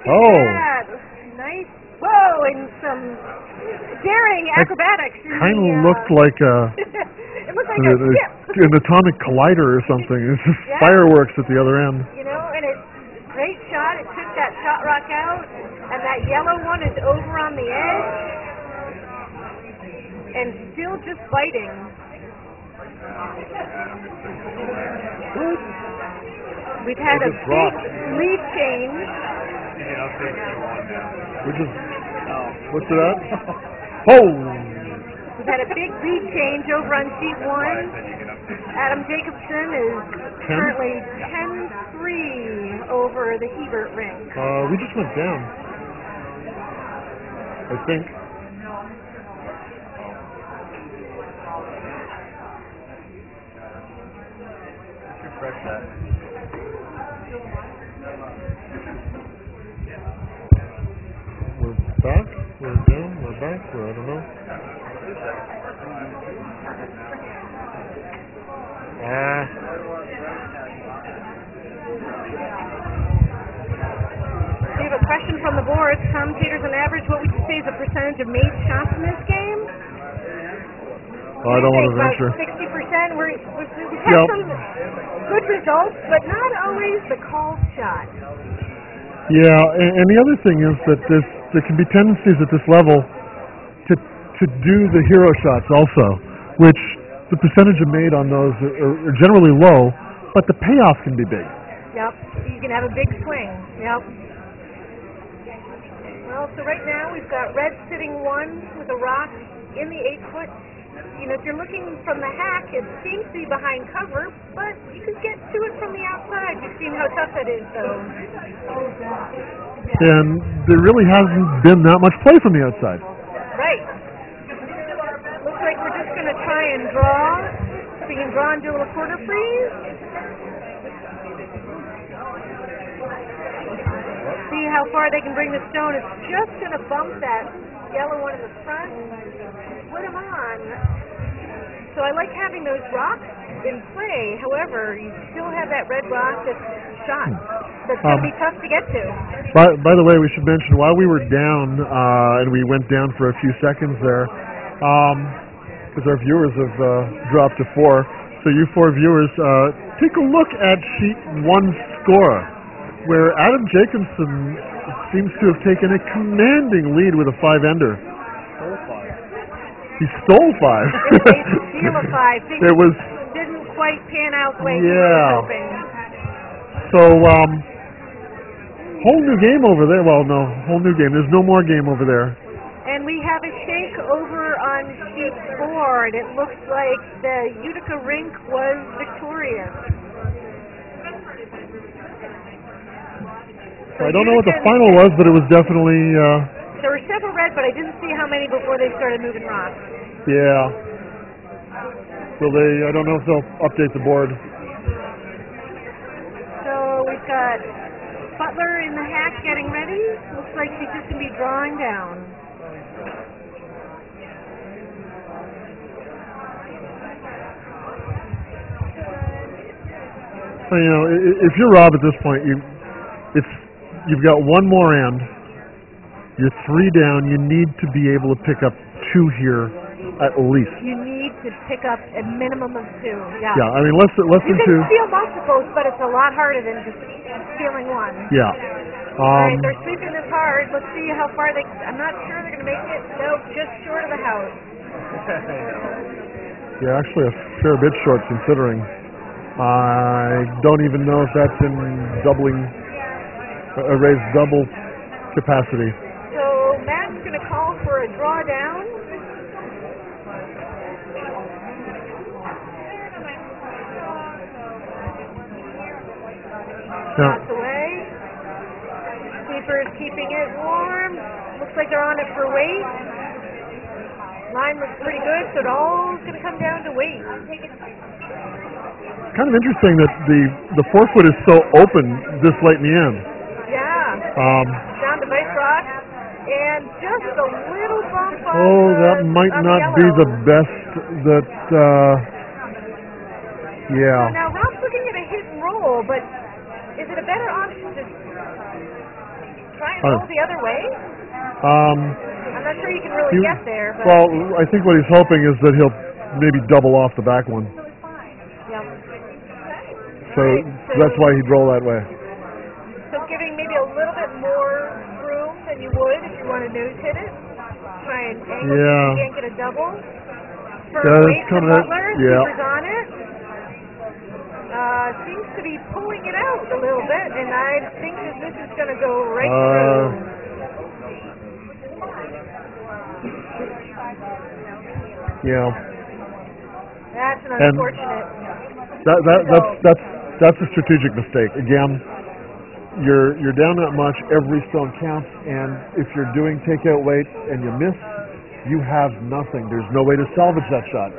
Look at that. Nice. Whoa, and some daring acrobatics. Kind of looked like it looked like a ship. an atomic collider or something. It's just fireworks at the other end. You know, and it's a great shot. It took that shot rock out, and that yellow one is over on the edge, and still just biting. We've had a big lead change. What's it at? Oh! We've had a big lead change over on sheet 1. Adam Jacobson is currently 10-3 over the Hebert ring. We just went down, I think. Refresh that. We're back, we're down, we're back, I don't know. We have a question from the board. Commentators on average, what would you say is the percentage of made shots in this game? I don't want to venture. 60%. We've had some good results, but not always the call shot. Yeah, and the other thing is that there can be tendencies at this level to do the hero shots also, which the percentage of made on those are generally low, but the payoff can be big. Yep, you can have a big swing. Yep. Well, so right now we've got red sitting 1 with a rock in the 8-foot. You know, if you're looking from the hack, it seems to be behind cover, but you can get to it from the outside. You've seen how tough it is, though. And there really hasn't been that much play from the outside. Right. Looks like we're just going to try and draw. So we can draw and do a little quarter freeze. See how far they can bring the stone. It's just going to bump that yellow one in the front. Put him on. So I like having those rocks in play. However, you still have that red rock that's shot. That's going to be tough to get to. By the way, we should mention, while we were down, and we went down for a few seconds there, because our viewers have dropped to 4. So you 4 viewers, take a look at sheet 1's score, where Adam Jacobson seems to have taken a commanding lead with a 5-ender. He stole 5. Steal a 5. Things didn't quite pan out the way he was hoping. So, whole new game over there. Well, no, whole new game. There's no more game over there. And we have a shake over on sheet 4, and it looks like the Utica rink was victorious. I don't know what the final was, but it was definitely... There were several red, but I didn't see how many before they started moving rocks. Yeah. So I don't know if they'll update the board. So we've got Butler in the hack getting ready. Looks like she's just going to be drawing down. Well, you know, if you're Rob at this point, you've got one more end. You're 3 down. You need to be able to pick up 2 here, at least. You need to pick up a minimum of 2. Yeah. Yeah. I mean, less than 2. You can steal multiples, but it's a lot harder than just stealing 1. Yeah. All right, they're sweeping this hard. Let's see how far they. I'm not sure they're going to make it. Nope, just short of the house. Yeah, actually a fair bit short considering. I don't even know if that's in doubling, a raised double capacity. So Matt's going to call for a drawdown. Shots away. Sweeper's keeping it warm. Looks like they're on it for weight. Line looks pretty good, so it all's going to come down to weight. It's kind of interesting that the 4-foot is so open this late in the end. Yeah. Down to Vice Rock. And just a little bump on that might not be the best that, yeah. So now Rob's looking at a hit and roll, but is it a better option to try and roll the other way? Um, I'm not sure you can really get there. But well, I think what he's hoping is that he'll maybe double off the back one. yeah. So that's why he'd roll that way. So giving maybe a little bit more room than you would if you want to nose hit it. Try and angle it so you can't get a double. Firm weight from Butler, Super's on it. Seems to be pulling it out a little bit, and I think that this is going to go right through. Yeah. That's an unfortunate. That's a strategic mistake. Again, you're down that much. Every stone counts, and if you're doing takeout weight and you miss, you have nothing. There's no way to salvage that shot.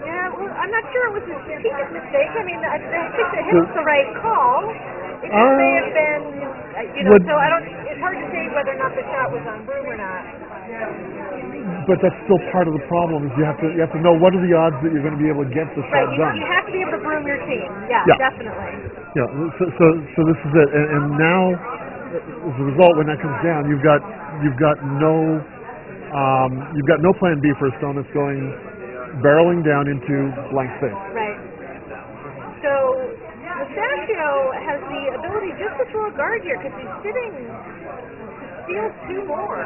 Yeah, well, I'm not sure it was a strategic mistake. I mean, I think that hit was the right call. It just may have been, so I don't. It's hard to say whether or not the shot was on Broom or not. But that's still part of the problem. Is you have to know what are the odds that you're going to be able to get the shot done. You have to be able to broom your team. Yeah, definitely. Yeah. So this is it. And now, as a result, when that comes down, you've got no plan B for a stone that's going barreling down into blank space. Right. So Mustachio has the ability just to throw a guard here because he's sitting to steal two more.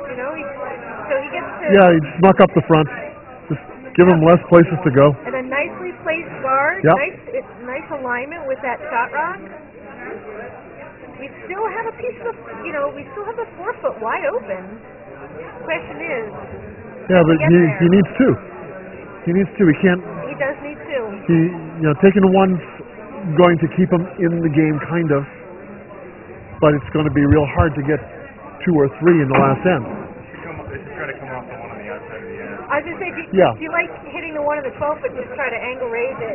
So he gets to... Yeah, he just muck up the front. Just give him less places to go. And a nicely placed guard. Yep. Nice alignment with that shot rock. We still have a piece of, we still have the 4-foot wide open. Question is... Yeah, but he needs two. He needs two. He can't... He does need two. Taking one's going to keep him in the game, kind of. But it's going to be real hard to get 2 or 3 in the last end. They should try to come off the one on the outside of the end. I was going to say, if you like hitting the one on the 12-foot, just try to angle raise it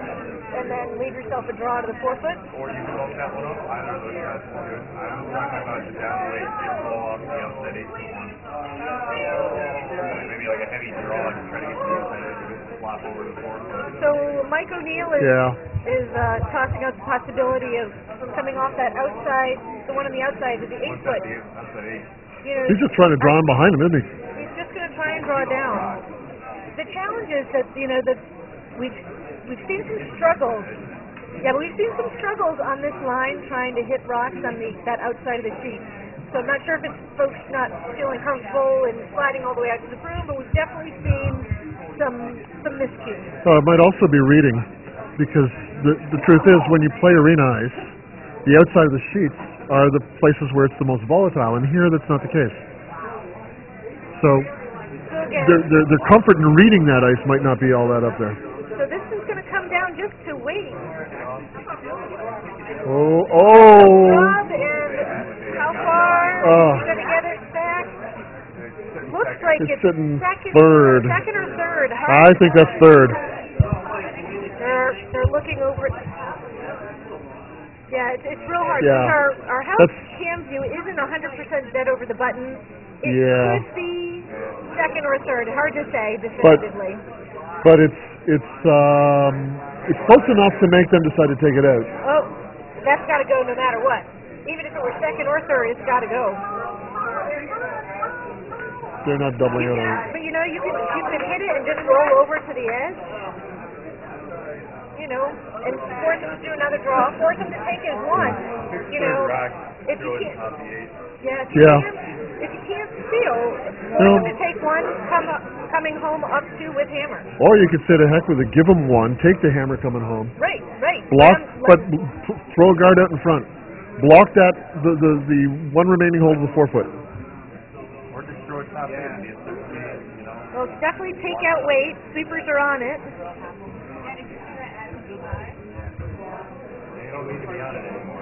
and then leave yourself a draw to the 4-foot. Or you can bump that one up. Either of those guys will do it. I'm talking about the down weight and blow off the outside 18-1. Maybe like a heavy draw and try to get the outside edge to flop over the 4-foot. So Mike O'Neill is tossing out the possibility of coming off that outside, the one on the outside is the 8-foot. He's just trying to draw him behind him, isn't he? He's just going to try and draw down. The challenge is that that we've seen some struggles. Yeah, we've seen some struggles on this line trying to hit rocks on that outside of the sheet. So I'm not sure if it's folks not feeling comfortable and sliding all the way out to the broom, but we've definitely seen some miscues. It might also be reading, because the truth is, when you play arena ice, the outside of the sheets are the places where it's the most volatile, and here that's not the case. So their comfort in reading that ice might not be all that up there. So this is going to come down just to weight. Oh! Rob, and how far is he going to get it back? Looks like it's sitting second third. Second or third. I think that's third. They're looking over it. Yeah, it's real hard. Yeah. Our house cam view isn't 100% dead over the button. It could be second or third. Hard to say definitively. But it's close enough to make them decide to take it out. Oh, that's got to go no matter what. Even if it were second or third, it's got to go. They're not doubling out on it. But you can hit it and just roll over to the edge. And force him to do another draw, force him to take his one. If you can't, if you can't steal, force him to take one, coming home up 2 with hammer. Or you could say to heck with it, give him one, take the hammer coming home. Right. Block, but throw a guard out in front. Block the one remaining hold of the 4-foot. Or just throw a top in. Well, definitely take out weight. Sweepers are on it. You don't need to be on it anymore.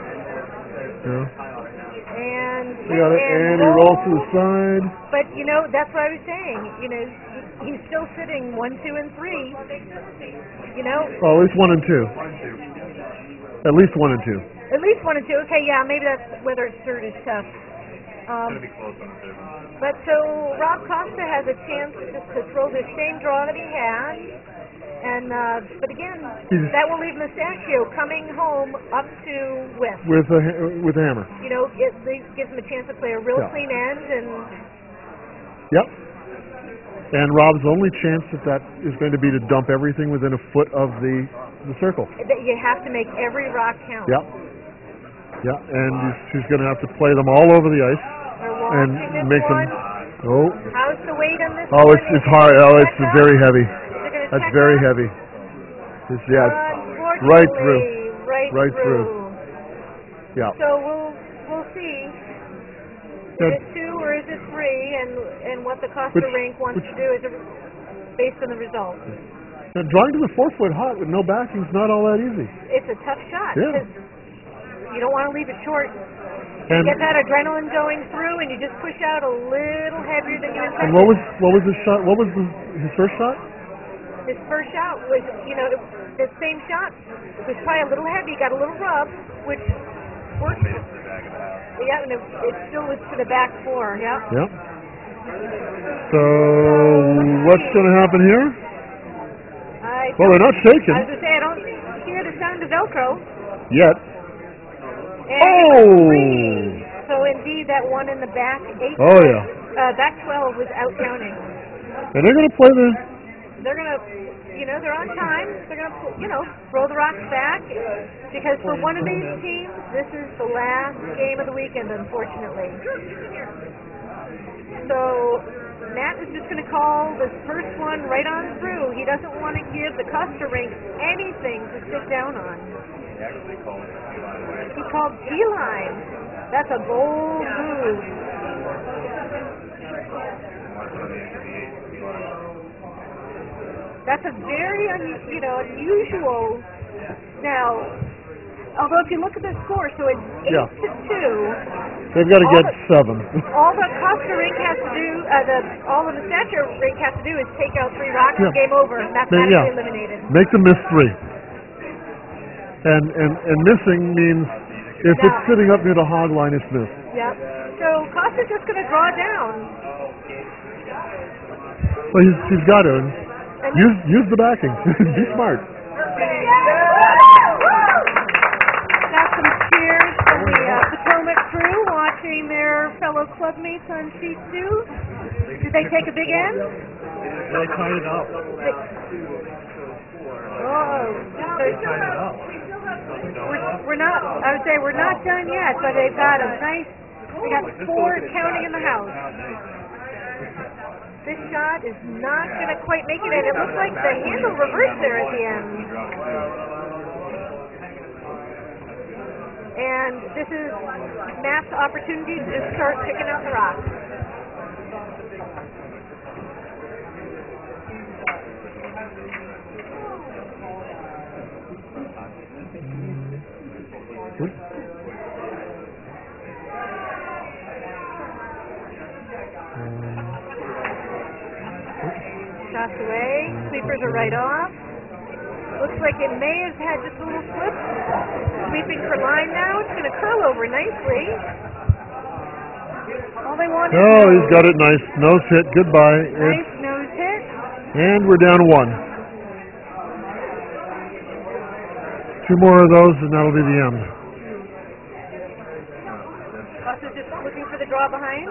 And he rolls to the side. But that's what I was saying. He's still sitting 1, 2, and 3. Well, at least 1 and 2. At least 1 and 2. At least 1 and 2. Okay, yeah, maybe that's whether it's third is tough. It's gonna be close on the third one. But so Rob Costa has a chance just to throw the same draw that he had. And but again, He's- that will leave Mustachio coming home up to whiff. with a hammer. You know, it gives him a chance to play a real Yeah. clean end, and Yep. And Rob's only chance that is going to be to dump everything within a foot of the circle. that you have to make every rock count. Yep. Yeah, and she's going to have to play them all over the ice They're watching and this make one. them. Oh, How's the weight on this oh, one? it's hard. Oh, it's very heavy. They're gonna That's check very up? heavy. It's, yeah, right through. Right Right through. Yeah. So we'll see. Yeah. Is it 2 or is it 3? And what the Costa Which- rink wants which- to do is based on the results. Now, drawing to the 4-foot hot with no backing is not all that easy. It's a tough shot Yeah. because you don't want to leave it short. And Get that adrenaline going through, and you just push out a little heavier than you intended. and what was his shot? What was his first shot? His first shot was, the same shot. It was probably a little heavy, got a little rub, which worked. Made it to the back of the house. Yeah, and it still was to the back 4. Yeah. Yep. So what's going to happen here? Well, they're not shaking I was going to say, I don't hear the sound of Velcro. yet. And Oh! 3. So indeed, that one in the back 8. Oh yeah. Back 12 was out counting. And they're going to play the. They're going to, they're on time. They're going to, throw the rocks back. Because for one of these teams, this is the last game of the weekend, unfortunately. So Matt was just going to call this first one right on through. He doesn't want to give the Costa rink anything to sit down on. He actually called it by the way. He called T-line. That's a bold move. That's a very unusual. Now, although if you look at the score, so it's 8-2. They've got to get 7. All the Costa rink has to do, all the Mustachio rink has to do is take out 3 rocks and Yeah. game over, mathematically Yeah. eliminated. Make them miss 3. And missing means if it's sitting up near the hog line, it's missed. Yep. So Costa's just going to draw down. Well, he's got to And use the backing. Be smart. got some cheers from the Potomac crew watching their fellow clubmates on sheet 2. Did they take a big end? They tied it up. We're not. I would say we're not done yet, but they've got a nice. We got 4 counting in the house. This shot is not going to quite make it, and it looks like the handle reversed there at the end. And this is Matt's opportunity to just start picking out the rocks. Shots away. Sweepers are right off. Looks like it may have had just a little slip. Sweeping for line now. It's going to curl over nicely. All they want is Oh, he's got it nice. Nose hit. Goodbye. nice nose hit. And we're down 1. 2 more of those, and that'll be the end. Also just looking for the draw behind.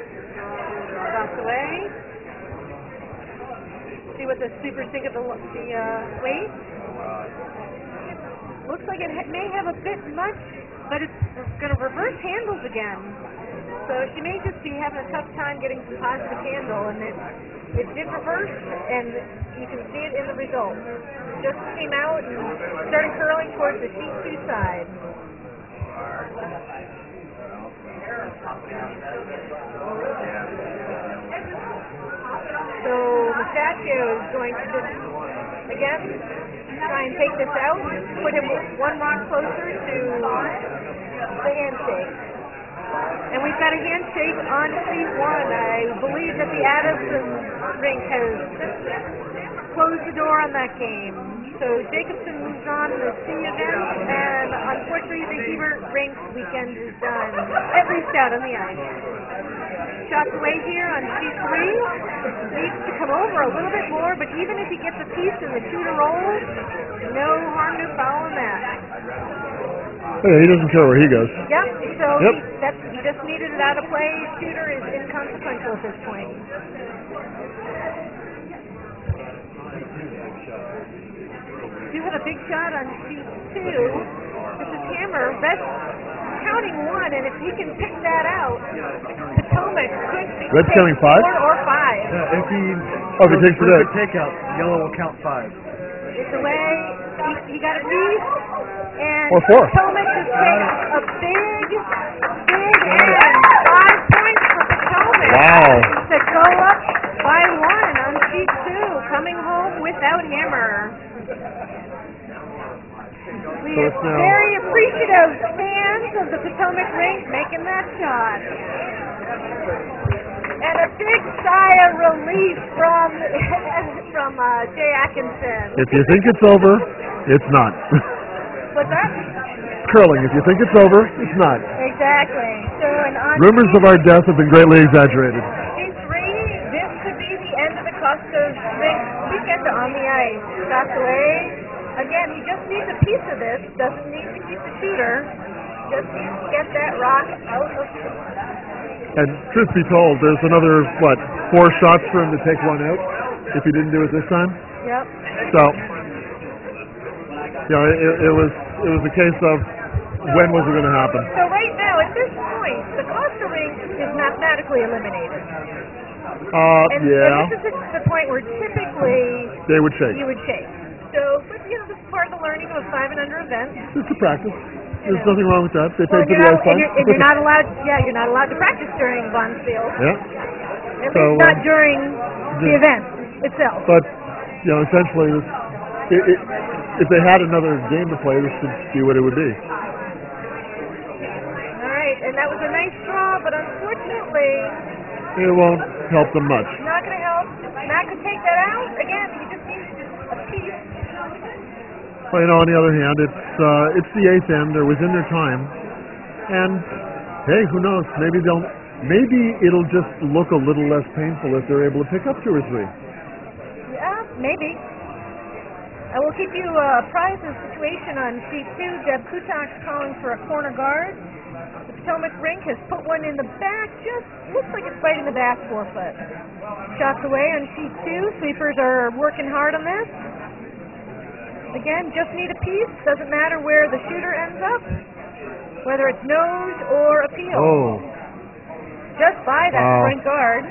Shots away. See what the sweepers think of the weight. Looks like it may have a bit much, but it's going to reverse handles again. So she may just be having a tough time getting some positive handle, and it did reverse, and you can see it in the result. Just came out and started curling towards the sheet 2 side. So Mustachio is going to just, again, try and take this out, put him 1 rock closer to the handshake. And we've got a handshake on sheet 1. I believe that the Ardsley rink has closed the door on that game. So Jacobson moves on to the C event, and unfortunately the Hebert rink weekend is done, at least out on the ice. Shots away here on sheet 3. Needs to come over a little bit more, but even if he gets a piece and the shooter rolls, no harm, no foul in that. Yeah, he doesn't care where he goes. Yep, so Yep. he just needed it out of play. Shooter is inconsequential at this point. You have a big shot on sheet 2. This is Hammer. Red's counting 1, and if he can pick that out, Potomac could be Red's counting 5? 4 or 5. Yeah, if he takes for it the out. takeout, yellow will count 5. It's away. He got a piece, and Or 4. Potomac just takes a big end. 5 points for Potomac. Wow. To go up by 1 on sheet 2, coming home without Hammer. We So are it's now- very appreciative fans of the Potomac rink making that shot. And a big sigh of relief from Jay Atkinson. If you think it's over, it's not. What's that? Curling. If you think it's over, it's not. Exactly. So, and on Rumors of our death have been greatly exaggerated. sheet 3, this could be the end of the Costa rink weekend on the ice. Shots away. Again, he just needs a piece of this. Doesn't need to keep the shooter. Just needs to get that rock out of. And truth be told, there's another, 4 shots for him to take one out if he didn't do it this time. Yep. So, it was a case of when was it going to happen? So right now, at this point, the Costa rink is mathematically eliminated. And Yeah, this is the point where typically they would shake. you would shake. So, but this is part of the learning of a 5 and under event. Just to practice. There's nothing wrong with that. They Well, paid for you're the not, ice time. and you're not allowed. Yeah, you're not allowed to practice during Bonfield. Yeah. At So, least not during the event itself. But, essentially, if they had another game to play, this should be what it would be. All right, and that was a nice draw, but unfortunately, It won't help them much. not going to help. Matt could take that out again. He just needs a piece. Well, on the other hand, it's the 8th end. They're within their time, and hey, who knows? Maybe it'll just look a little less painful if they're able to pick up 2 or 3. Yeah, maybe. I will keep you apprised of the situation on sheet 2. Deb Kutak's calling for a corner guard. The Potomac rink has put one in the back. Just looks like it's right in the back 4 foot. Shots away on sheet 2. Sweepers are working hard on this. Again, just need a piece. Doesn't matter where the shooter ends up, whether it's nose or appeal. Oh, Just by that Wow. front guard.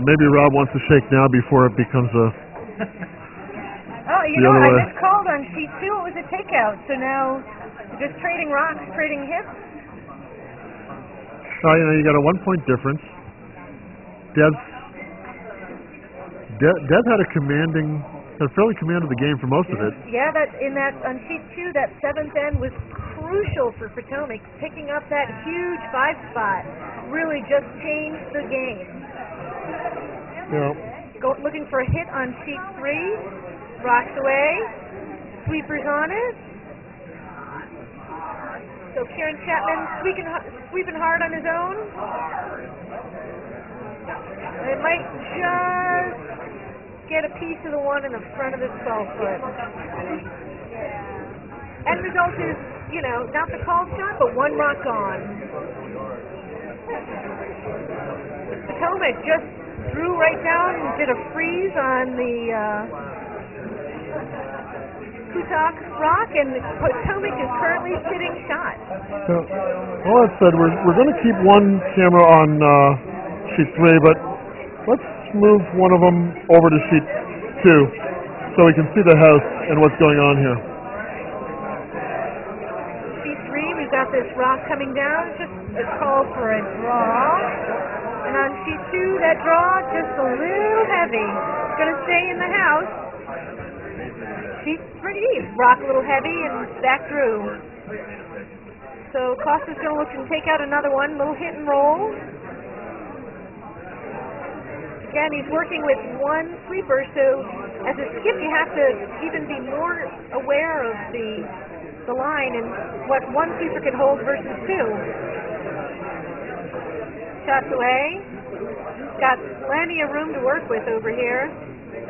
maybe Rob wants to shake now before it becomes a. Oh, you The know what? other I way. just called on sheet 2. It was a takeout. So now we're just trading rocks, trading hits. You got a 1-point difference. Deb had a fairly command of the game for most of it. Yeah, on sheet 2, that 7th end was crucial for Potomac. Picking up that huge 5 spot really just changed the game. Looking for a hit on sheet 3. Rocks away. Sweepers on it. So Kieran Chapman sweeping hard on his own. It might just get a piece of the one in the front of his 12-foot. End result is, not the called shot, but 1 rock gone. Potomac just drew right down and did a freeze on the Kutak rock, and Potomac is currently sitting shot. Well, that said, we're going to keep one camera on sheet 3, but let's move one of them over to sheet 2 so we can see the house and what's going on here. Sheet 3, we've got this rock coming down, just a call for a draw. And on sheet 2, that draw just a little heavy. It's going to stay in the house. Sheet 3, rock a little heavy and back through. So Costa's going to look and take out another one, little hit and roll. Again, he's working with one sweeper, so as a skip you have to even be more aware of the line and what one sweeper can hold versus two. Shots away. Got plenty of room to work with over here.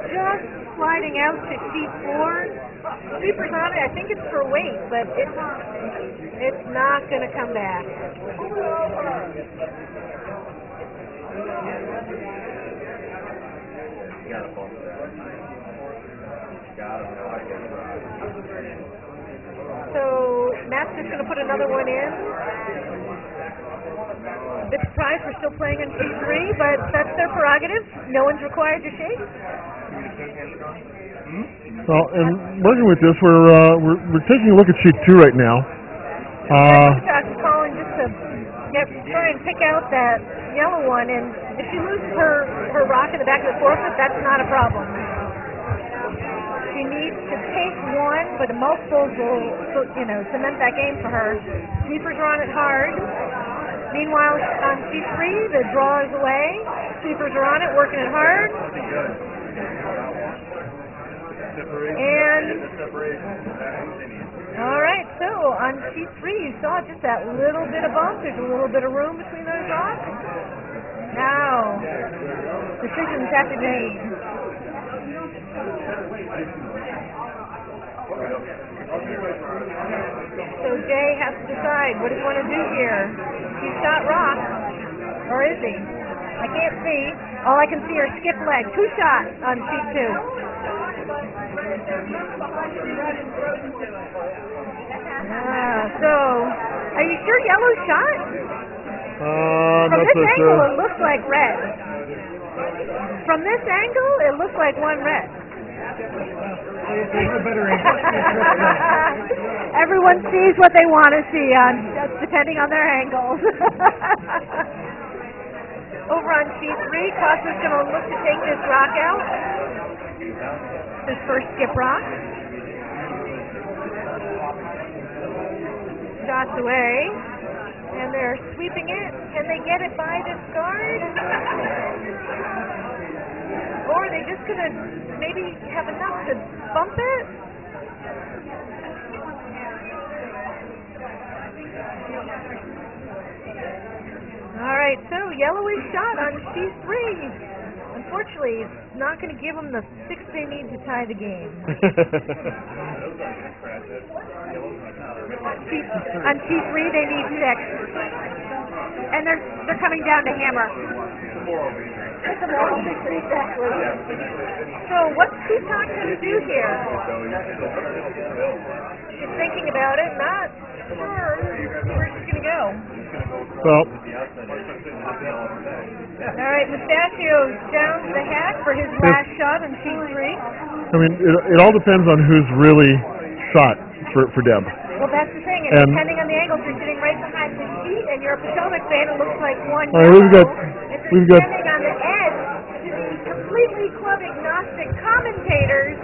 Just sliding out to C4. Sweeper's on it. I think it's for weight, but it's not going to come back. So Matt's just going to put another one in. A bit surprised we're still playing in C3, but that's their prerogative. No one's required to shake. Well, and working with this, we're taking a look at sheet 2 right now. Josh is calling just to try and pick out that yellow one, and if she loses her rock in the back of the forefoot, that's not a problem. She needs to take one, but the multiples will, cement that game for her. Sweepers are on it hard. Meanwhile, on C3, the draw is away. Sweepers are on it, working it hard. And all right, so on C3, you saw just that little bit of bump. There's a little bit of room between those rocks. Now, decisions have to be made. So Jay has to decide, what does he want to do here? He's shot rock, or is he? I can't see. All I can see are skip legs. Who shot on sheet 2? So, are you sure yellow shot? From this angle, it looks like red. From this angle, it looks like one red. Everyone sees what they want to see, depending on their angles. Over on sheet 3, Costa's going to look to take this rock out. His first skip rock. Shots away. And they're sweeping it. Can they get it by this guard? Or are they just going to maybe have enough to bump it? All right, so yellow is shot on C3. Unfortunately, it's not going to give them the 6 they need to tie the game. On C3, they need 6. And they're coming down to hammer. It's a moral victory, exactly. So what's Tupac going to do here? She's thinking about it, not sure where she's going to go. Well, all right, Mustachio's down to the hat for his last shot on sheet 3. I mean, it all depends on who's really shot for Deb. Well, that's the thing, and depending on the angle, if you're sitting right behind the sheet and you're a Potomac fan, it looks like one yellow. If you're standing on the edge, to the completely club agnostic commentators,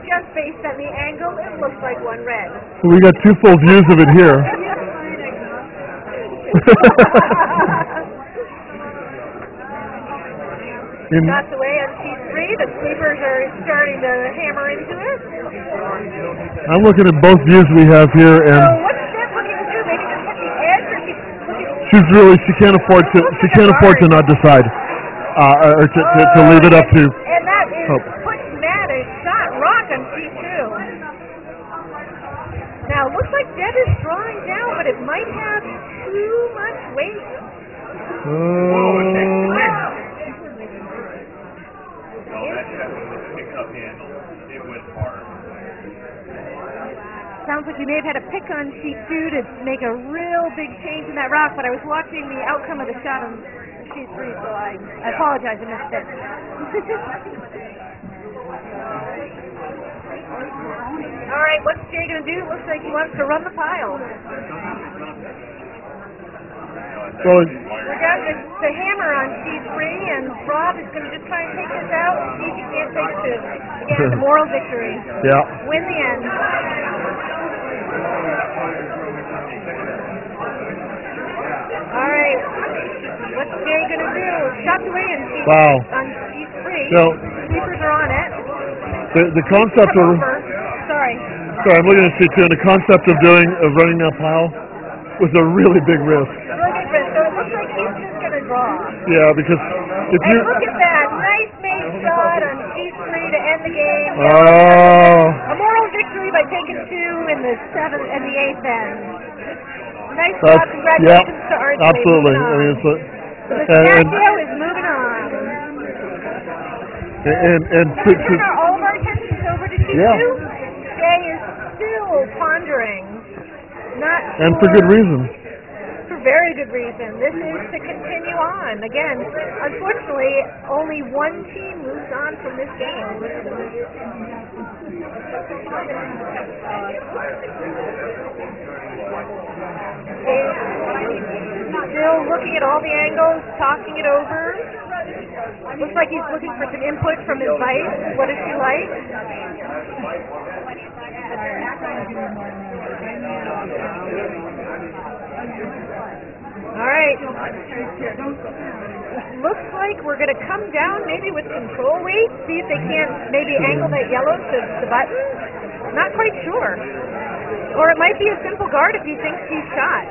just based on the angle, it looks like one red. Well, we got 2 full views of it here. Shots away on sheet 3. The sweepers are starting to hammer into it. I'm looking at both views we have here, and so what's Deb looking to do? Maybe just hit the edge, or she's really she can't afford to not decide, or to leave it up to. And that is puts Matt a shot rock on sheet 2. Now it looks like Deb is drawing down, but it might have too much weight. Sounds like you may have had a pick on sheet 2 to make a real big change in that rock, but I was watching the outcome of the shot on sheet 3, so I apologize, I missed it. All right, what's Jay going to do? Looks like he wants to run the pile. Well, We got the hammer on sheet 3, and Rob is going to just try and take this out and see if he can't take it to, again, the moral victory. Yeah. Win the end. What's Jay going to do? Chopped away on T3. Wow. On T3. So, Sweepers are on it. the concept of... Sorry. Sorry, I'm looking at C2, and the concept of running that pile was a really big risk. Really big risk. So it looks like he's just going to draw. Yeah, because if you... And look at that. Nice made shot on T3 to end the game. Oh. A moral victory by taking 2 in the 7th and the 8th end. Nice That's, job. Congratulations to Ardsley. absolutely. I mean, it's the Pistachio is moving on. And turn all of our attentions over to T2. Yeah. Jay is still pondering. Not sure. And for good reason. For very good reason. This is to continue on. Again, unfortunately, only one team moves on from this game. Still looking at all the angles, talking it over. Looks like he's looking for some input from his wife. What does she like? All right. Looks like we're going to come down maybe with control weight, see if they can't maybe angle that yellow to the button. Not quite sure. Or it might be a simple guard if he thinks he's shot.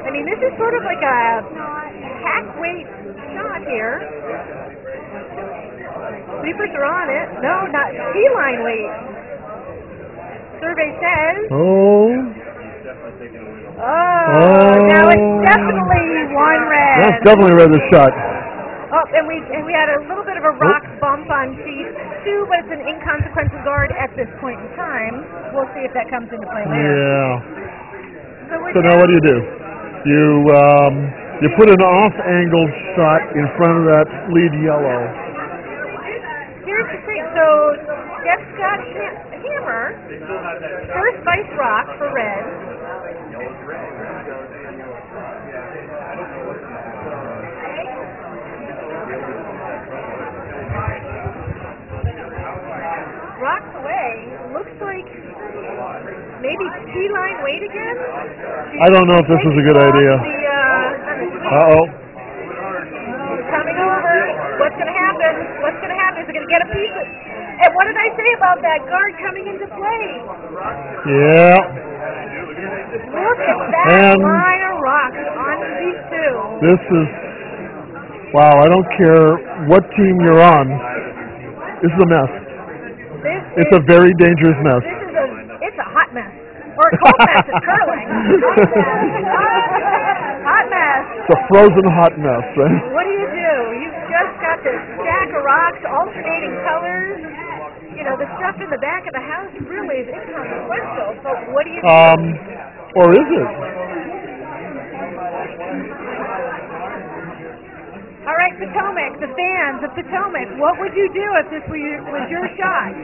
I mean, this is sort of like a hack weight shot here. Sweepers are on it. No, not T-line weight. Survey says... now it's definitely one red. That's definitely red this shot. Oh, and we had a little bit of a rock bump on C2, but it's an inconsequential guard at this point in time. We'll see if that comes into play later. Yeah. So now what do? You put an off-angled shot in front of that lead yellow. Here's the thing. So Jeff's got hammer. First vice rock for red. Rocks away. Looks like maybe T-line weight again. I don't know if this is a good idea. Uh-oh. Coming over. What's going to happen? What's going to happen? Is it going to get a piece of... And what did I say about that guard coming into play? Yeah. Look at that line of rocks on C2. This is... Wow, I don't care what team you're on. This is a mess. It's a very dangerous mess. It's a hot mess. Or a cold mess. It's curling. Hot mess. It's a frozen hot mess, right? What do? You've just got this stack of rocks, alternating colors. You know, the stuff in the back of the house really is inconsequential, but what do you do? Or is it? All right, Potomac, the fans of Potomac, what would you do if this was your shot?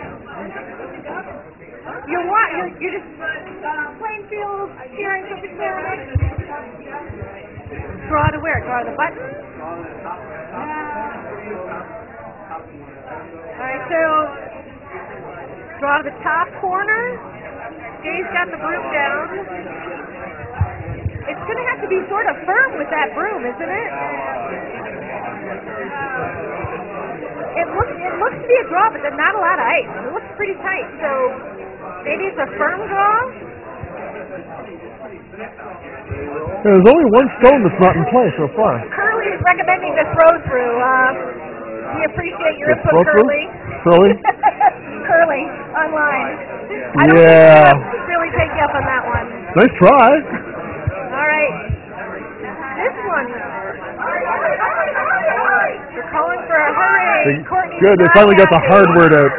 You're just plain field cheering for Potomac. Draw to where? Draw the button? All right, so draw to the top corner. Jay's got the broom down. It's going to have to be sort of firm with that broom, isn't it? It looks to be a draw, but there's not a lot of ice. It looks pretty tight, so maybe it's a firm draw? There's only one stone that's not in play so far. Curly is recommending the throw-through. We appreciate your input, Curly. Curly? Curly, online. I don't think we'll really take you up on that one. Nice try. All right. This one. We're calling for a hurry. Good, they finally got the hard word out.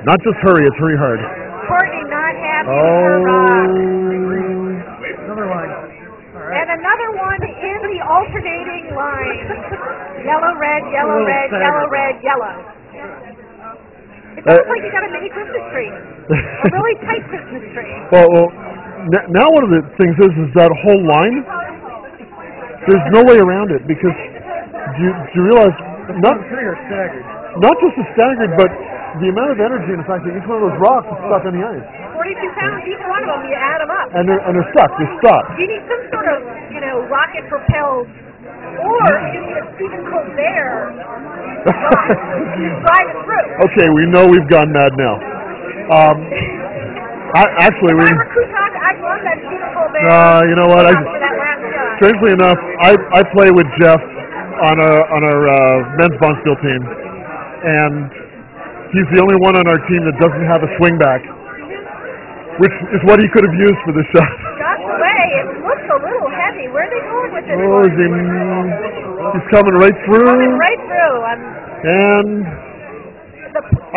Not just hurry, it's hurry hard. Courtney not happy with her rock. Another line. And another one in the alternating line. Yellow, red, yellow, red, yellow, red, yellow. It looks like you got a mini Christmas tree. A really tight Christmas tree. Well, now one of the things is that whole line, there's no way around it because do you realize not staggered. Not just the staggered, but the amount of energy and the fact that each one of those rocks is stuck on the ice. 42 pounds, each one of them, you add them up. And they're stuck. They're stuck. You need some sort of, rocket-propelled, or you need a Stephen Colbert rock to drive it through. Okay, we know we've gone mad now. Actually, If I were Kutak, I'd love that Stephen Colbert. You know what? for that last shot. Strangely enough, I play with Jeff on our men's bonspiel team, and he's the only one on our team that doesn't have a swing back, which is what he could have used for the shot. Got away. It looks a little heavy. Where are they going with this? Oh, he's coming right through. Coming right through. And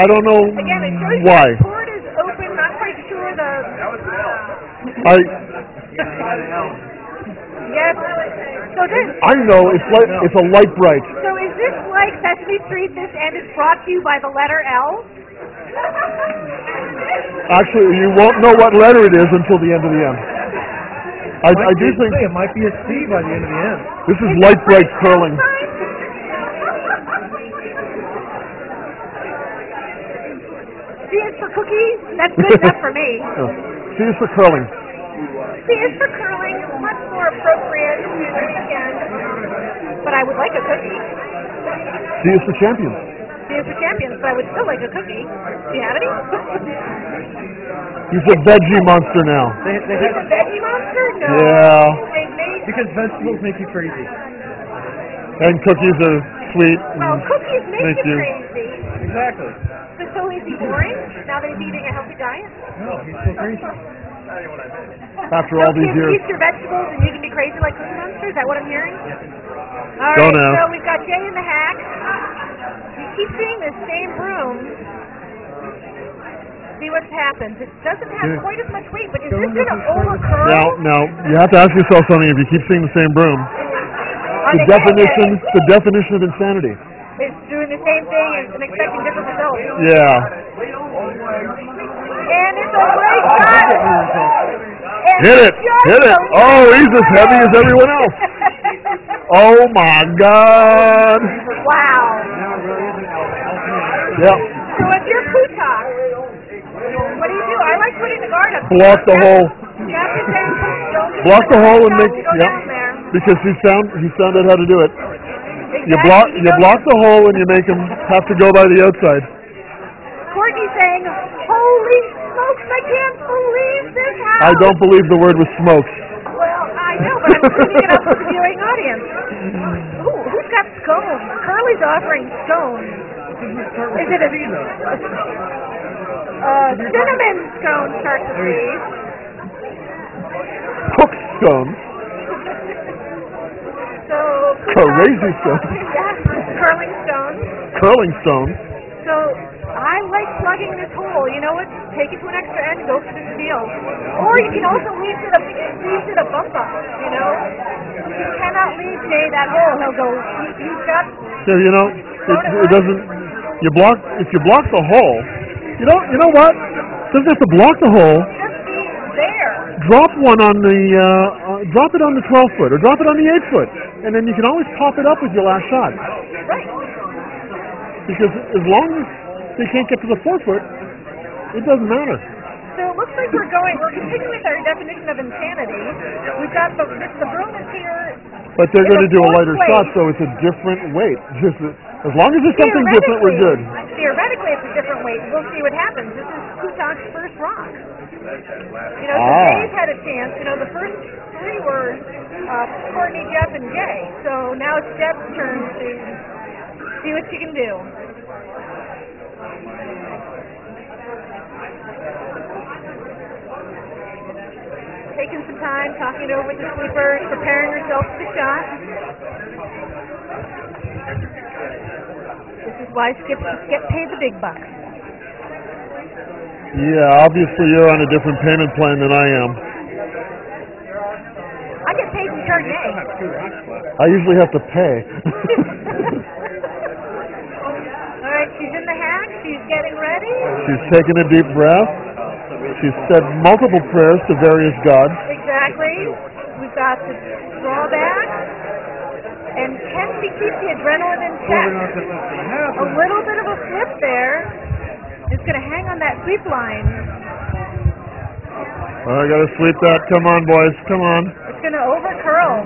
I don't know Again, it shows why. the court is open. Not quite sure the. Yes. So this. I know it's a light bright. So is this like Sesame Street? This end is brought to you by the letter L. Actually, you won't know what letter it is until the end of the end. I do think it might be a C by the end of the end. this is light bright curling. C is for cookies. That's good enough for me. C is for curling. C is for curling. Much more appropriate to the weekend. But I would like a cookie. C is for champions. C is for champions, but I would still like a cookie. Do you have any? He's a veggie monster now. They He's have, a veggie monster? No. Yeah. They made. because vegetables make you crazy. And cookies are sweet. Well, And cookies make Thank you you. crazy. Exactly. So is he boring now that he's eating a healthy diet? No, he's so crazy. after all these years. Eat your vegetables and you can be crazy like Cookie Monster? Is that what I'm hearing? All Don't right, ask. so we've got Jay in the hack. We keep seeing this same broom. See what's happened. It doesn't have Yeah. quite as much weight, but is this going to overcurl? Now, you have to ask yourself something. If you keep seeing the same broom, On the the definition of insanity. It's doing the same thing and expecting different results. Yeah. And it's a great shot. And Hit it! just Hit it! a Oh, little he's as heavy as everyone else. Oh my God! Wow. Yep. So if you're Kutak, what do? I like putting the guard up. Block the hole. Jeff is saying, don't Block the hole and make. go Yep. down there. Because he found out how to do it. You Exactly. block the hole and you make him have to go by the outside. Courtney's saying, holy smokes, I can't believe this happened. I don't believe the word was smokes. Well, I know, but I'm cleaning it up for the viewing audience. Ooh, who's got scones? Curly's offering scones. Is it a cinnamon scone start to please? Cook stone. So Crazy stone. Yeah, curling stones. Curling stone. So I like plugging this hole. You know what? Take it to an extra end and go for the steal. Or you can also leave it a bump up. You know, you cannot leave Jay that hole. He'll go. He's got. So it doesn't. If you block the hole. You know what? Doesn't have to block the hole. Just be there. Drop one on the. Drop it on the 12-foot or drop it on the 8-foot, and then you can always pop it up with your last shot. Right. Because as long as they can't get to the 4-foot, it doesn't matter. So it looks like we're continuing with our definition of insanity. We've got the broom is here. But they're going to do a lighter weight. shot, so it's a different weight. Just as long as it's something different, we're good. Theoretically, it's a different weight. We'll see what happens. This is Kutak's first rock. You know, so Jay's had a chance. You know, the first three were Courtney, Jeff, and Jay. So now it's Jeff's turn to see what she can do. Taking some time, talking it over with the sweeper, preparing herself for the shot. This is why skips get paid the big bucks. Yeah, obviously you're on a different payment plan than I am. I get paid in Chardonnay. I usually have to pay. All right, she's in the hack. She's getting ready. She's taken a deep breath. She's said multiple prayers to various gods. Exactly. We've got the drawback. And can she keep the adrenaline in check? A little bit of a flip there. It's going to hang on that sweep line. I gotta sweep that. Come on, boys. Come on. It's going to over curl.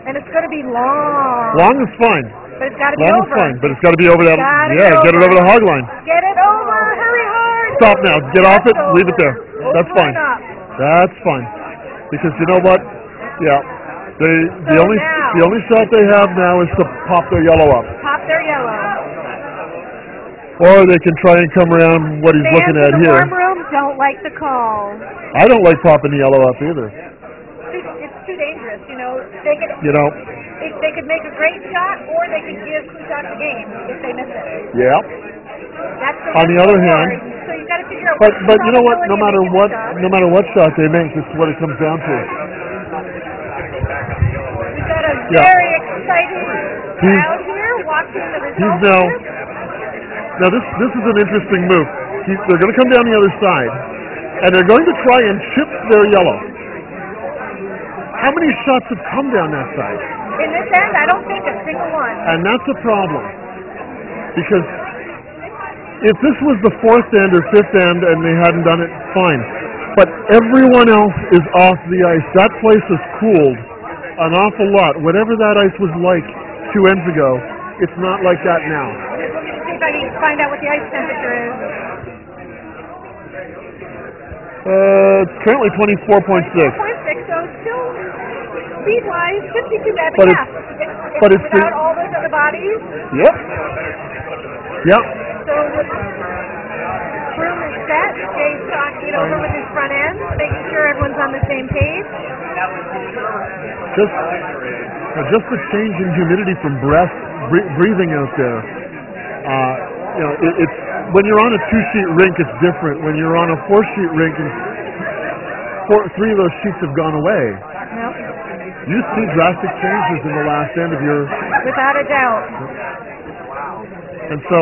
And it's going to be long. Long is fine. But it's got to be Long over. is fine, but it's got to be over that. Gotta Yeah, get it over. over the hog line. Get it over. Hurry hard. Stop now. Get off it. That's Leave it there. over. That's Over fine. and up. That's fine. Because you know what? Yeah. The So only now- the only shot they have now is to pop their yellow up. Pop their yellow. Or they can try and come around what he's Fans looking in at the here. warm room don't like the call. I don't like popping the yellow up either. It's too dangerous, you know. They could make a great shot, or they could give Kuchak the game if they miss it. Yeah. That's On the other reward. hand- So you got to figure out. But what's the you know what? No probability matter of what making a shot. shot they make, this is what it comes down to. We've got a Yeah. very exciting crowd here watching the results. Now this is an interesting move. They're going to come down the other side, and they're going to try and chip their yellow. How many shots have come down that side? In this end, I don't think a single one. And that's a problem. Because if this was the fourth end or fifth end and they hadn't done it, fine. But everyone else is off the ice. That place has cooled an awful lot. Whatever that ice was like 2 ends ago, it's not like that now. See if I can find out what the ice temperature is. It's currently 24.6. 4.6, so still speed-wise, 52 bad. But yeah, but it's without all those other bodies. Yep. Yep. So the room is set. Jay's talking it over with his front end, making sure everyone's on the same page. Just the change in humidity from breathing out there. It's when you're on a 2-sheet rink, it's different. When you're on a 4-sheet rink, and 3 of those sheets have gone away. Nope. You see drastic changes in the last end of your. Without a doubt. And so,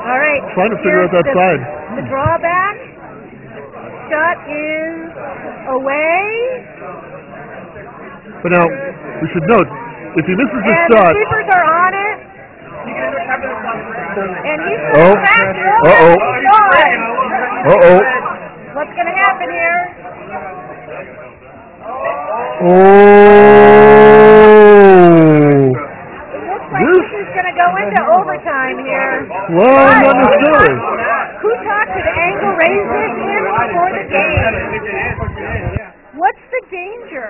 All right. trying to figure out that side. The drawback shot is away. But now, we should note, if he misses his And shot. the sweepers are on it. And he's Oh. back. Uh-oh. Uh-oh. What's going to happen here? Oh. It looks like this is going to go into overtime here. Well, not necessarily. Kuchak to the angle, raise this in for the game. What's the danger?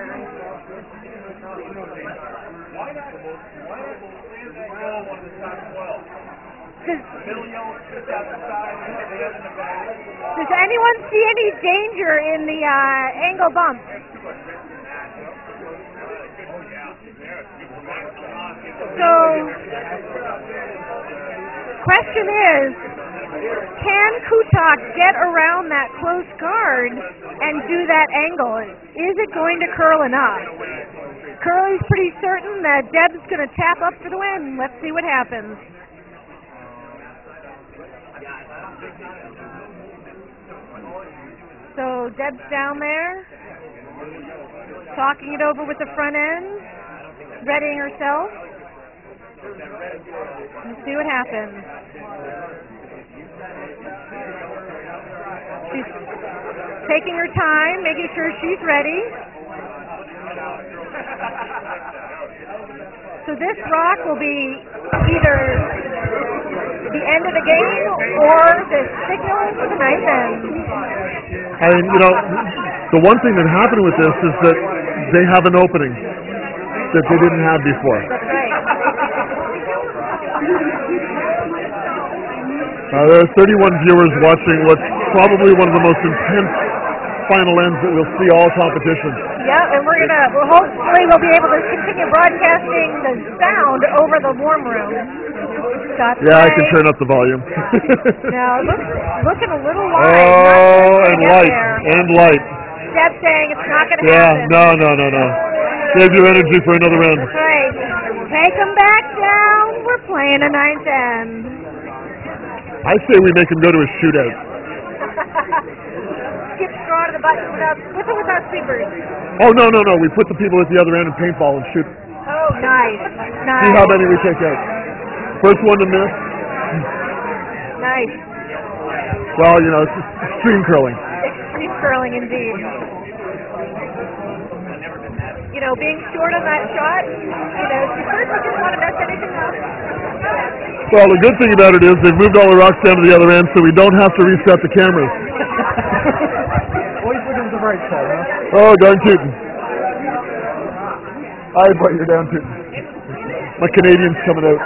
Does anyone see any danger in the angle bump? So, question is, can Kuchak get around that close guard and do that angle? Is it going to curl enough? Curly's pretty certain that Deb's going to tap up for the win. Let's see what happens. So Deb's down there, talking it over with the front end, readying herself. Let's see what happens. She's taking her time, making sure she's ready. So this rock will be either the end of the game or the signal for the ninth end. I mean, the one thing that happened with this is that they have an opening that they didn't have before. That's right. There are 31 viewers watching what's probably one of the most intense final ends that we'll see all competition. Yeah, and hopefully we'll be able to continue broadcasting the sound over the warm room. Yeah, I can turn up the volume. Now, looking a little live. Oh, and light. And light. Deb saying it's not going to Yeah, happen. no. Save your energy for another end. That's right. Take them back down. We're playing a ninth end. I say we make him go to a shootout. Skip straw to the button with or without sweepers. Oh, no. We put the people at the other end and paintball and shoot. Oh, nice. See how many we take out. First one to miss. Nice. Well, it's extreme curling. Free curling indeed. You know, being short on that shot, you know, she certainly didn't want to mess anything up. Well, the good thing about it is they've moved all the rocks down to the other end, so we don't have to reset the cameras. Always looking at the bright side, huh? Oh, darn tootin'. I but you're down tootin'. My Canadian's coming out.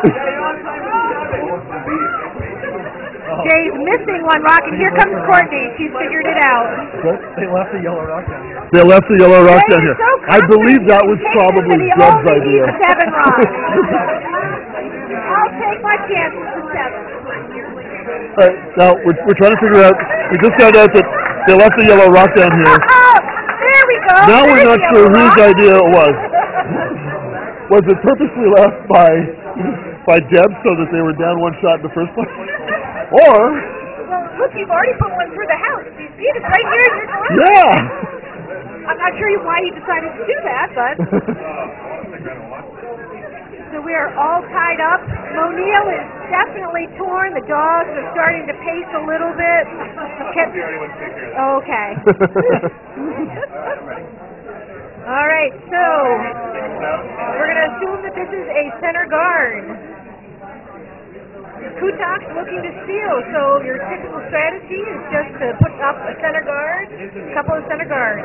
Jay's missing one rock, and here comes Courtney. She's figured it out. They left the yellow rock down here. They left the yellow rock Jay down is here. so I believe that was confident probably he Jeb's only idea. needs 7 rocks. I'll take my chances with 7. All right, now we're trying to figure out. We just found out that they left the yellow rock down here. Oh, there we go. Now we're There's not the sure yellow whose rock. idea it was. Was it purposely left by Deb so that they were down one shot in the first place, or? Well, look, you've already put one through the house. You see it? It's right here in your garage. Yeah. I'm not sure why he decided to do that, but. So we are all tied up. Monil is definitely torn. The dogs are starting to pace a little bit. Okay. All right, so we're going to assume that this is a center guard. Kutak's looking to steal, so your typical strategy is just to put up a center guard, a couple of center guards.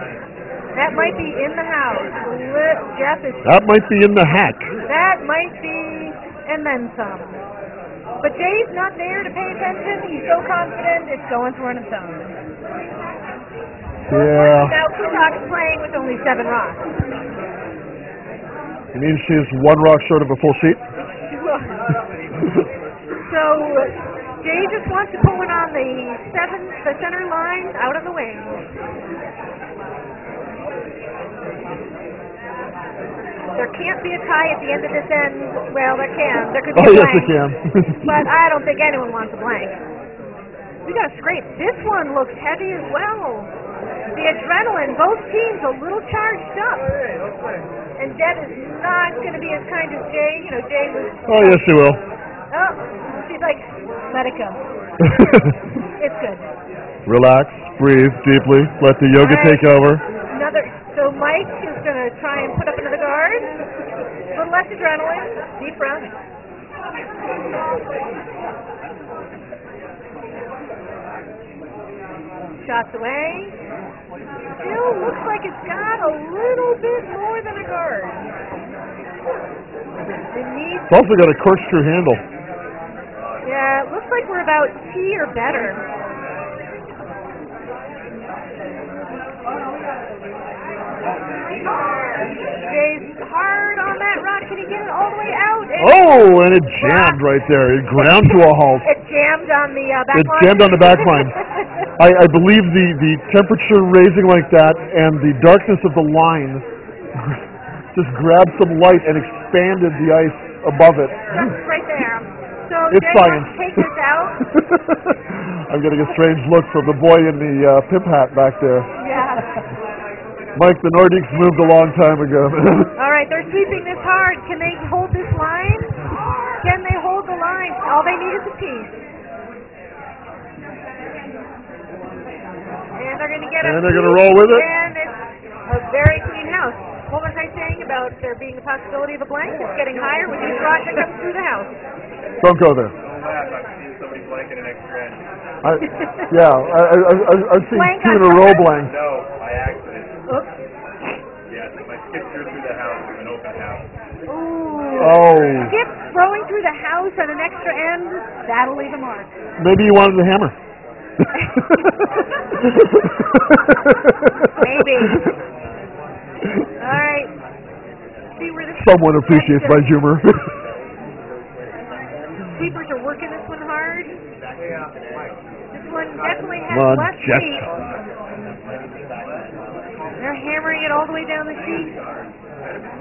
That might be in the house. Jeff is... That might be in the hack. That might be, and then some. But Jay's not there to pay attention. He's so confident it's going through on its own. Yeah. Now Kutak's playing with only 7 rocks. You mean she's 1 rock short of a full sheet? So Jay just wants to put one on the center line out of the wing. There can't be a tie at the end of this end. Well, there can. There could be a yes, blank. it can. But I don't think anyone wants a blank. We got a scrape. This one looks heavy as well. The adrenaline, both teams a little charged up. And Deb is not going to be as kind as Jay. You know, Jay was... Oh, yes, she will. Oh, she's like, let it go. It's good. Relax, breathe deeply, let the yoga take over. So Mike is going to try and put up another guard. A little less adrenaline, deep breath. Shots away. Still looks like it's got a little bit more than a guard. It's also got a corkscrew handle. Yeah, it looks like we're about T or better. Jay's hard on that rock. Can he get it all the way out? And it jammed right there. It ground to a halt. It jammed on the back line. It jammed on the back line. I believe the temperature raising like that and the darkness of the line just grabbed some light and expanded the ice above it. Right there. So it's Jay science. wants to take this out. I'm getting a strange look from the boy in the pimp hat back there. Yeah. Mike, the Nordiques moved a long time ago. All right, they're sweeping this hard. Can they hold this line? Can they hold the line? All they need is a piece. And they're going to get And they're going to roll with it. And it's a very clean house. What was I saying about there being the possibility of a blank? It's getting higher with each rock that comes through the house. Don't go there. Don't laugh. I've seen somebody blank in an extra end. I've seen Blank 2 in on a row purpose? blank. No, by accident. Oops. Yes, I skipped through the house with an open house. Ooh. Oh. Skip throwing through the house on an extra end, that'll leave a mark. Maybe you wanted the hammer. Maybe. All right. See where this Someone appreciates my humor. Sweepers are working this one hard. This one definitely has Come on, less Jeff. weight. They're hammering it all the way down the sheet.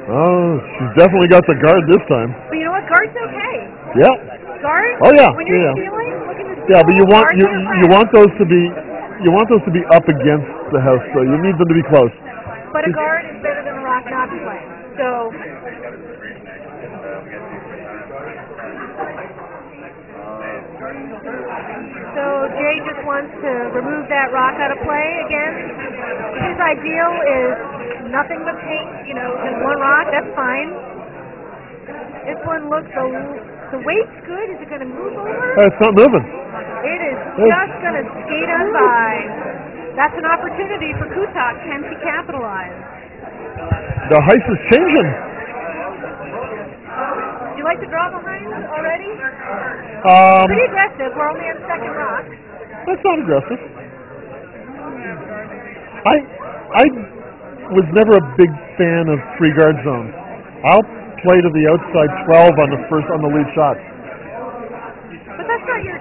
Oh, she's definitely got the guard this time. But you know what? Guard's okay. Yeah. Guard? Oh, yeah. When you're Yeah. stealing, looking to steal, Yeah, but you want guard's your friend. you want those to be up against the house, so you need them to be close. But a guard is better than a rock not playing. So Jay just wants to remove that rock out of play again. His ideal is nothing but paint, just one rock, that's fine. This one looks, the weight's good. Is it going to move over? It's not moving. It is just going to skate on by. That's an opportunity for Kutak. Can she capitalize? The heist is changing. Do you like to draw behind already? Pretty aggressive. We're only on second rock. That's not aggressive. I was never a big fan of three guard zones. I'll play to the outside 12 on the lead shot. But that's not your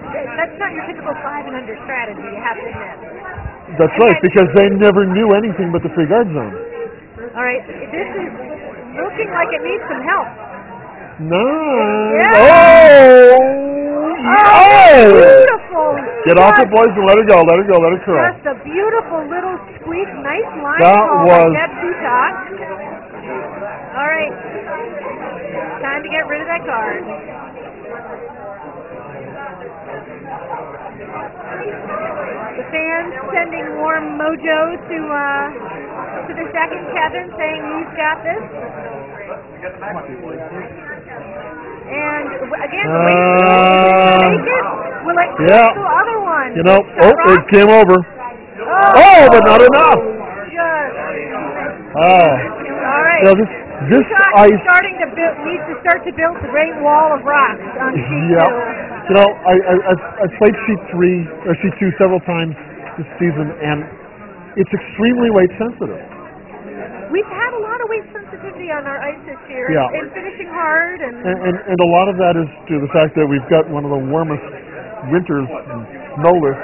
typical 5 and under strategy, you have to admit. That's right, because they never knew anything but the three guard zone. All right, this is looking like it needs some help. Nice. Yeah. Oh! Beautiful. Get off it, boys, and let her go. Let her go. Let her curl. Just a beautiful little squeak. Nice line That call was... by Deb Kutak. All right. Time to get rid of that guard. The fans sending warm mojo to the second Kevin, saying he's got this. And again, make it. Will it yeah. the other one? It came over. Oh, but not enough. All right. This ice starting to needs to start to build the great wall of rocks on sheet 2. I've played sheet 3 or sheet 2 several times this season, and it's extremely weight sensitive. We've had a lot of weight sensitivity on our ice this year, yeah. and finishing hard, and a lot of that is to the fact that we've got one of the warmest winters, snowless.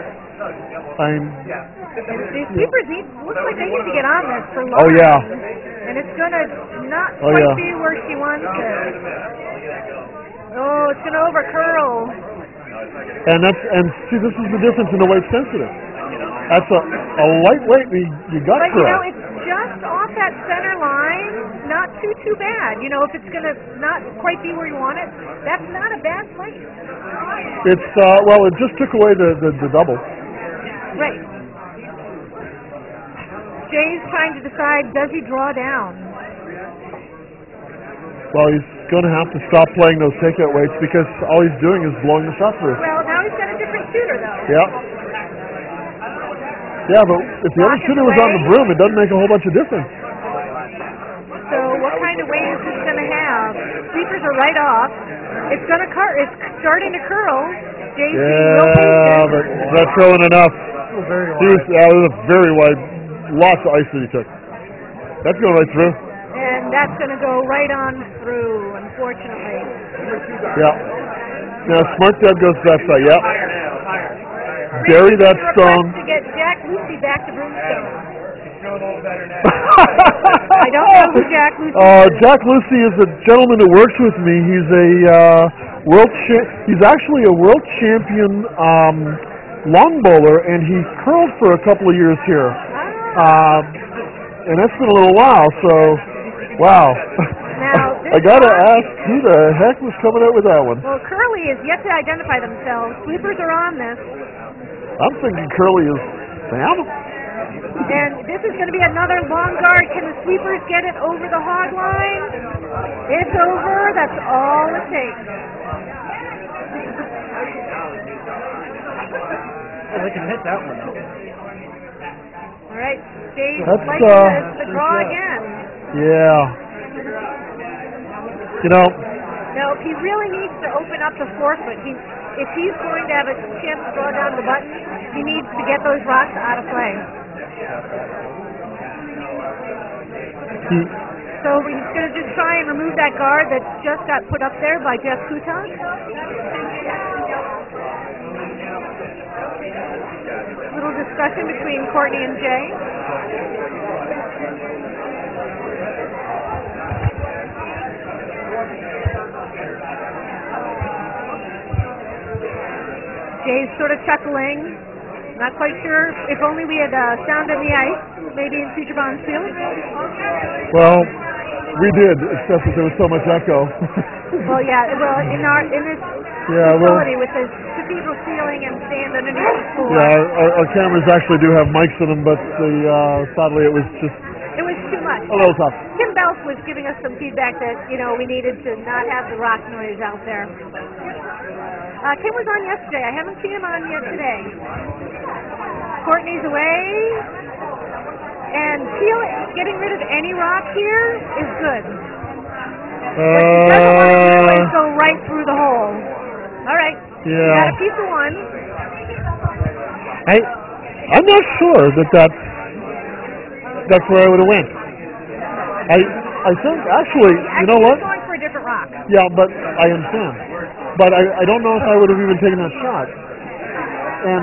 The sweepers looks like they need to get on this for long. Oh yeah. And it's gonna not quite be where she wants it. Oh, it's gonna over curl. And see, this is the difference in the weight sensitive. That's a lightweight. You got but curl. It's just off that center line. Not too bad. If it's gonna not quite be where you want it, that's not a bad place. It's it just took away the double. Right. Jay's trying to decide, does he draw down? Well, he's going to have to stop playing those takeout weights because all he's doing is blowing the shot through. Well, now he's got a different shooter, though. Yeah. Yeah, but if the other shooter was on the broom, it doesn't make a whole bunch of difference. So what kind of weight is this going to have? Sweepers are right off. It's going to it's starting to curl. Jay's real patient. But is that throwing enough? It was a very wide, lots of ice that he took. That's going right through. And that's going to go right on through, unfortunately. Yeah. Now, Smart Deb goes that side. Yep. Bury that stone. To get Jack Lucy back to Broomstones. I don't know who Jack Lucy is. Jack Lucy is a gentleman that works with me. He's he's actually a world champion long bowler, and he curled for a couple of years here. And that's been a little while, so wow. Now, I gotta ask, who the heck was coming out with that one? Well, Curly is yet to identify themselves. Sweepers are on this. I'm thinking Curly is Sam. And this is going to be another long guard. Can the sweepers get it over the hog line? It's over. That's all it takes. Well, they can hit that one, though. All right. Dave That's, likes the draw again. Yeah. No, he really needs to open up the forefoot. If he's going to have a chance to draw down the button, he needs to get those rocks out of play. So he's going to just try and remove that guard that just got put up there by Jeff Kutak. Little discussion between Courtney and Jay. Jay's sort of chuckling. Not quite sure. If only we had sound in the ice, maybe in future Bonds Field. Well, We did, except that there was so much echo. Well, yeah. Well, in this Yeah, well, facility with this cathedral ceiling and stand underneath the floor, yeah, our cameras actually do have mics in them, but sadly it was just it was too much. a little tough. Kim Belf was giving us some feedback that we needed to not have the rock noise out there. Kim was on yesterday. I haven't seen him on yet today. Courtney's away, and getting rid of any rock here is good. What she doesn't want to do is go right through the hole. All right. Yeah. Got a piece of one. I'm not sure that's where I would have went. I think actually, you know what? Going for a different rock. Yeah, but I understand. But I don't know if I would have even taken that shot. And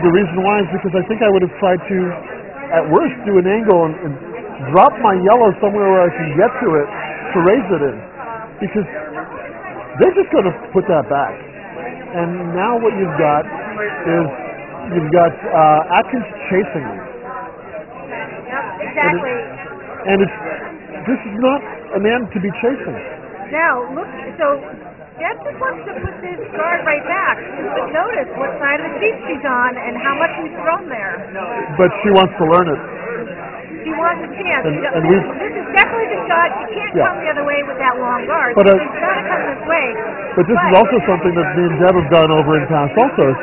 the reason why is because I think I would have tried to, at worst, do an angle and drop my yellow somewhere where I can get to it to raise it in. Because they're just going to put that back. And now what you've got is Atkins chasing me. Yep, exactly. And this is not a man to be chasing. Now, look, so Deb just wants to put this guard right back. But notice what side of the seat she's on and how much he's thrown there. But she wants to learn it. She wants a chance. And this is definitely the shot. She can't come the other way with that long guard. But, She's got to come this way. But this is also something that me and Deb have gone over in past also.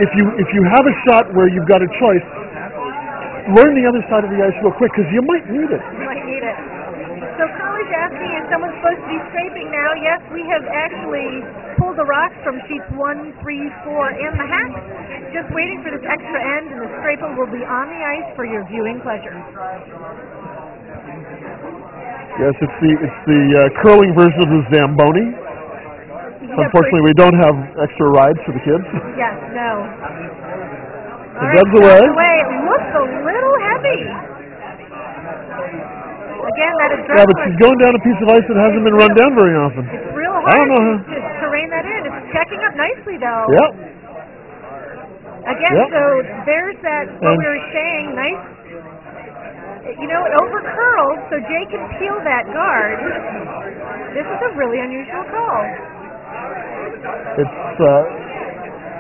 If you have a shot where you've got a choice, learn the other side of the ice real quick because you might need it. You might need it. So Curly's asking, is someone supposed to be scraping now? Yes, we have actually pulled the rocks from sheets 1, 3, 4, and the hack. Just waiting for this extra end, and the scraper will be on the ice for your viewing pleasure. Yes, it's the curling version of the Zamboni. Unfortunately, we don't have extra rides for the kids. Yes, no. The Deb's away. It looks a little heavy. Again, that is Yeah, but she's going down a piece of ice that hasn't been run down very often. It's real I hard don't know. to rein that in. It's checking up nicely, though. Yep. Again, so there's that, what we were saying, nice. It over curls, so Jay can peel that guard. This is a really unusual call. It's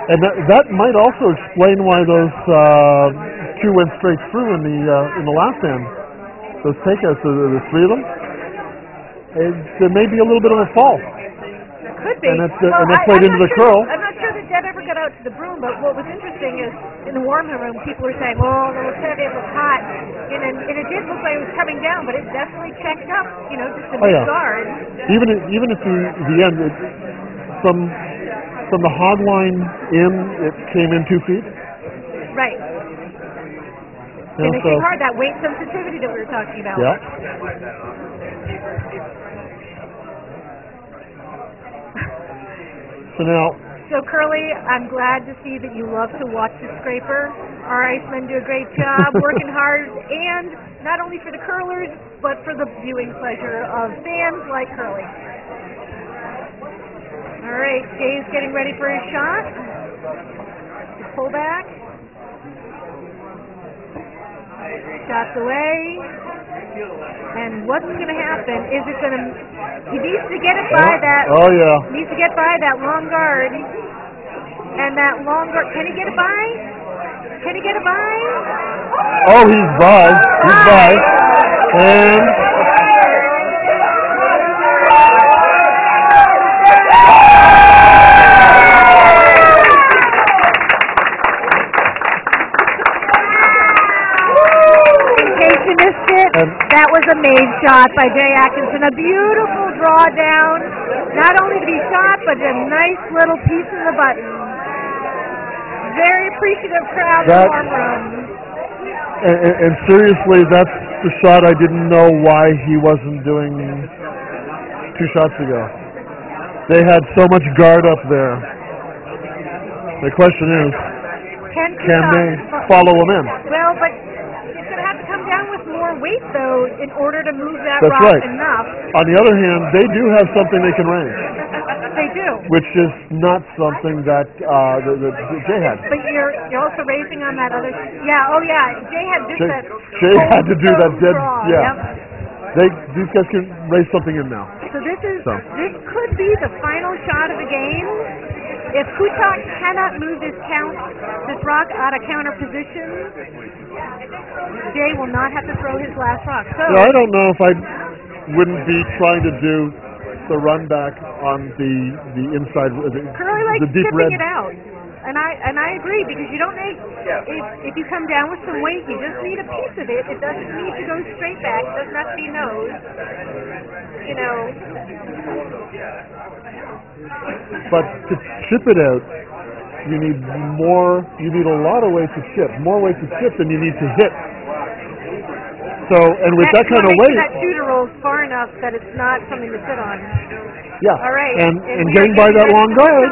and that might also explain why those two went straight through in the last end. Those takeouts, the three of them. There may be a little bit of a fall. Could be. And that played into the curl. I'm not sure that Deb ever got out to the broom, but what was interesting is in the warm room, people were saying, "Well, it was heavy, it was hot," and it did look like it was coming down, but it definitely checked up. Just a big guard. Even at the end, from the hog line in, it came in 2 feet. Right. Finishing hard, that weight sensitivity that we were talking about. Yeah. So Curly, I'm glad to see that you love to watch the scraper. Our icemen do a great job working hard, and not only for the curlers, but for the viewing pleasure of fans like Curly. All right, Jay's getting ready for his shot. Pull back. Shots away. And what's going to happen is he needs to get it by that. Oh, yeah. Needs to get by that long guard. And that long guard, can he get it by? Can he get it by? Oh, he's by. He's by. And that was a made shot by Jay Atkinson. A beautiful drawdown. Not only to be shot, but a nice little piece of the button. Very appreciative crowd in the warm room. And seriously, that's the shot I didn't know why he wasn't doing 2 shots ago. They had so much guard up there. The question is, can they follow him in? Well, but it's going to have to come down with more weight, though, in order to move that That's rock right. enough. On the other hand, they do have something they can range. They do. Which is not something that Jay had. But you're also raising on that other... Yeah, oh yeah, Jay had just that... Jay had to do that dead... Draw. Yeah. Yep. These guys can raise something in now. So this So. could be the final shot of the game. If Kuchak cannot move this rock out of counter position, Jay will not have to throw his last rock. So Yeah, I don't know if I wouldn't be trying to do the run back on the inside, Curly likes the deep tipping red. it out. And I agree, because you don't need, if you come down with some weight, you just need a piece of it. It doesn't need to go straight back. It doesn't have to be nose. You know. But to chip it out, you need a lot of weight to chip, more weight to chip than you need to hit. So, and with that kind of weight. That shooter rolls far enough that it's not something to sit on. Yeah. All right. And getting by that long guard,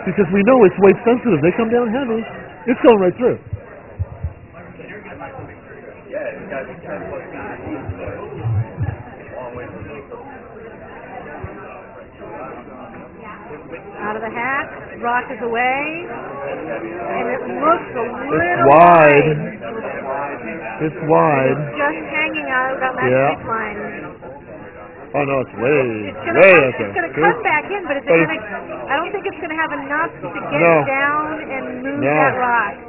because we know it's weight sensitive. They come down heavy, it's going right through. Out of the hat, rock is away, and it looks a little wide. It's wide. It's just hanging out on that street line. Oh no, it's way It's out going to there. come back in, but I don't think it's going to have enough to get down and move that rock.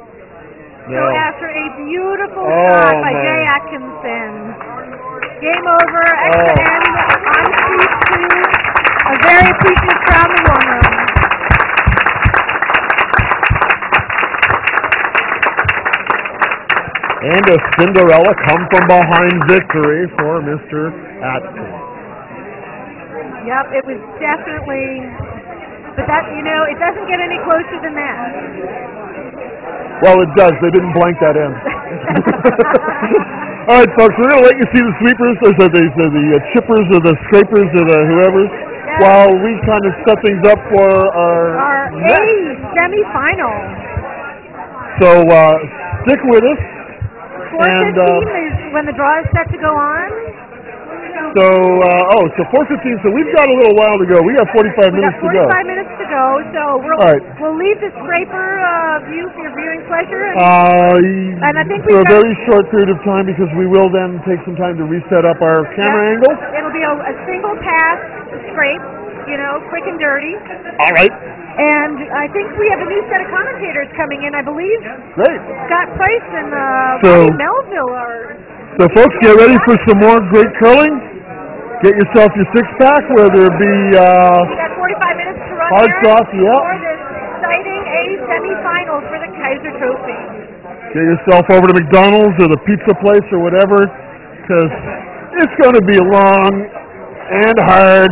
No. So after a beautiful shot by Jay Atkinson, game over, extra end on street 2, a very appreciative crowd in the warm room. And a Cinderella come from behind victory for Mr. Atkinson. Yep, it was definitely, but that, it doesn't get any closer than that. Well, it does. They didn't blank that in. All right, folks, we're going to let you see the sweepers, or the chippers, or the scrapers, or the whoever's, while we kind of set things up for our A semifinal. So stick with us. 4:15 is when the draw is set to go on. So 4:15. So we've got a little while to go. We got 45 minutes to go. 45 minutes to go. So we'll leave the scraper view for your viewing pleasure. And I think for a very short period of time, because we will then take some time to reset up our camera angles. It'll be a single pass scrape, quick and dirty. All right. And I think we have a new set of commentators coming in, I believe. Great. Scott Price and Bobby Melville are... So folks, get ready for some more great curling. Get yourself your six-pack, whether it be... we got 45 minutes to run hard soft, for this exciting A semifinal for the Kayser Trophy. Get yourself over to McDonald's or the pizza place or whatever, because it's going to be long and hard.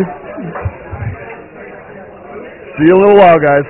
See you in a little while, guys.